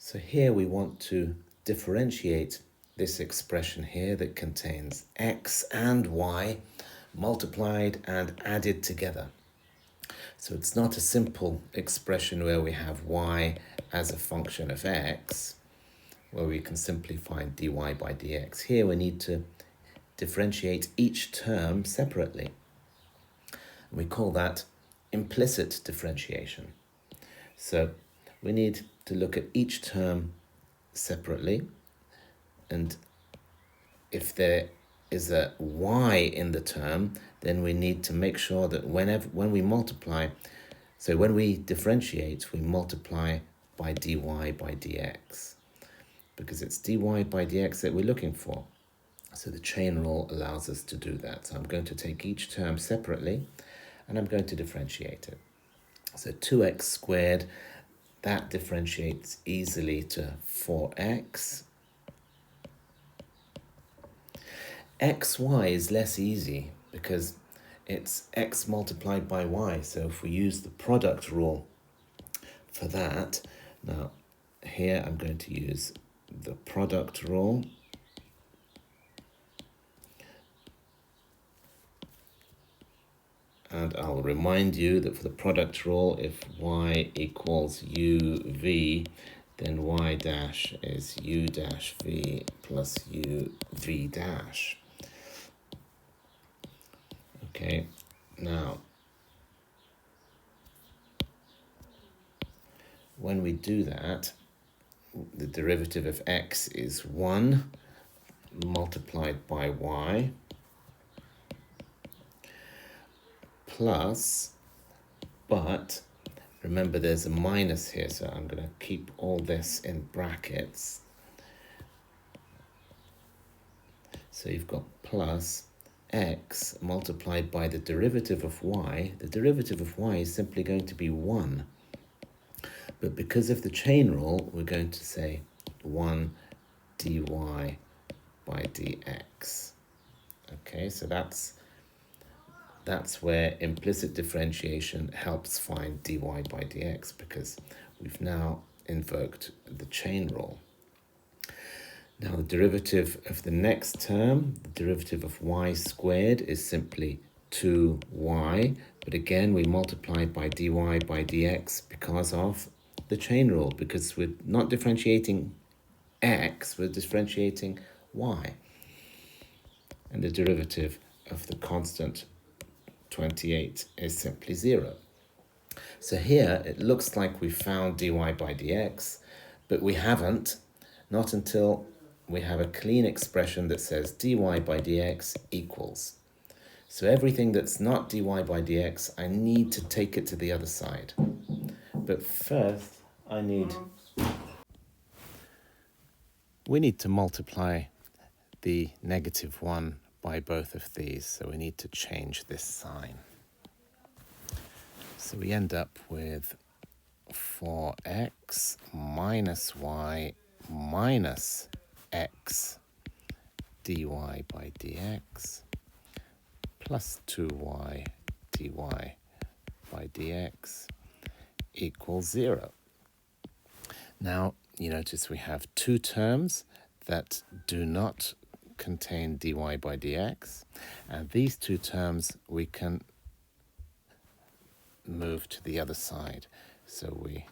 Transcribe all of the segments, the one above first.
So here we want to differentiate this expression here that contains x and y multiplied and added together. So it's not a simple expression where we have y as a function of x, where we can simply find dy by dx. Here we need to differentiate each term separately. We call that implicit differentiation. So we need to look at each term separately, and if there is a y in the term, then we need to make sure that when we multiply, so when we differentiate, we multiply by dy by dx, because it's dy by dx that we're looking for. So the chain rule allows us to do that. So I'm going to take each term separately and I'm going to differentiate it. So 2x squared, that differentiates easily to 4x. xy is less easy because it's x multiplied by y. So if we use the product rule for that, now here I'm going to use the product rule. And I'll remind you that for the product rule, if y equals uv, then y dash is u dash v plus uv dash. Okay, now, when we do that, the derivative of x is 1 multiplied by y plus, but remember there's a minus here, so I'm going to keep all this in brackets. So you've got plus x multiplied by the derivative of y. The derivative of y is simply going to be 1. But because of the chain rule, we're going to say 1 dy by dx. Okay, so that's where implicit differentiation helps find dy by dx, because we've now invoked the chain rule. Now the derivative of the next term, the derivative of y squared, is simply 2y, but again we multiply by dy by dx because of the chain rule, because we're not differentiating x, we're differentiating y. And the derivative of the constant 28 is simply 0. So here it looks like we found dy by dx, but we haven't, not until we have a clean expression that says dy by dx equals. So everything that's not dy by dx, I need to take it to the other side. But first, we need to multiply the negative 1 by both of these, so we need to change this sign. So we end up with 4x minus y minus x dy by dx plus 2y dy by dx equals 0. Now, you notice we have two terms that do not contain dy by dx, and these two terms we can move to the other side. So we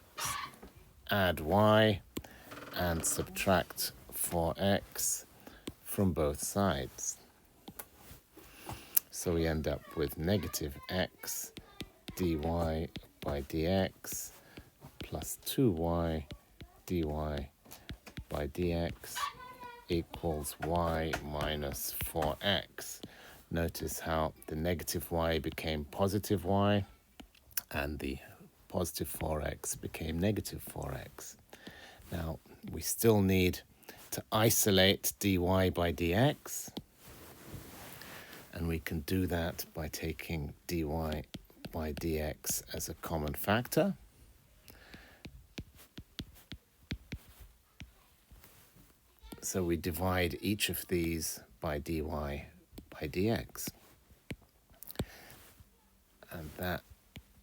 add y and subtract 4x from both sides. So we end up with negative x dy by dx plus 2y dy by dx equals y minus 4x. Notice how the negative y became positive y and the positive 4x became negative 4x. Now, we still need to isolate dy by dx, and we can do that by taking dy by dx as a common factor. So we divide each of these by dy by dx, and that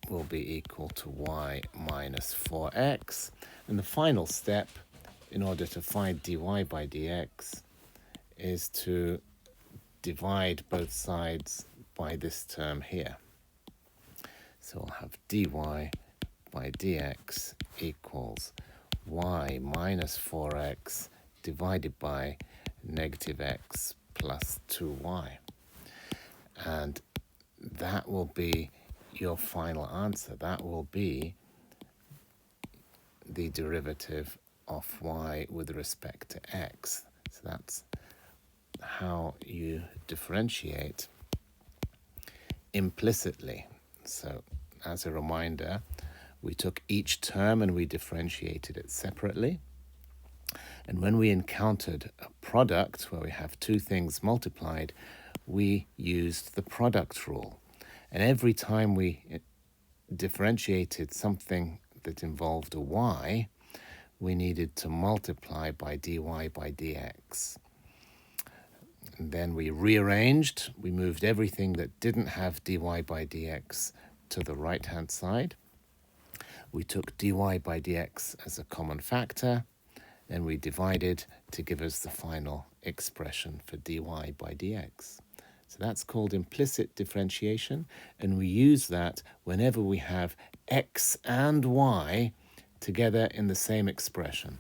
will be equal to y minus 4x. And the final step in order to find dy by dx is to divide both sides by this term here. So we'll have dy by dx equals y minus 4x divided by negative x plus 2y. And that will be your final answer. That will be the derivative of y with respect to x. So that's how you differentiate implicitly. So as a reminder, we took each term and we differentiated it separately. And when we encountered a product where we have two things multiplied, we used the product rule. And every time we differentiated something that involved a y, we needed to multiply by dy by dx. And then we rearranged, we moved everything that didn't have dy by dx to the right-hand side. We took dy by dx as a common factor, then we divided to give us the final expression for dy by dx. So that's called implicit differentiation, and we use that whenever we have x and y together in the same expression.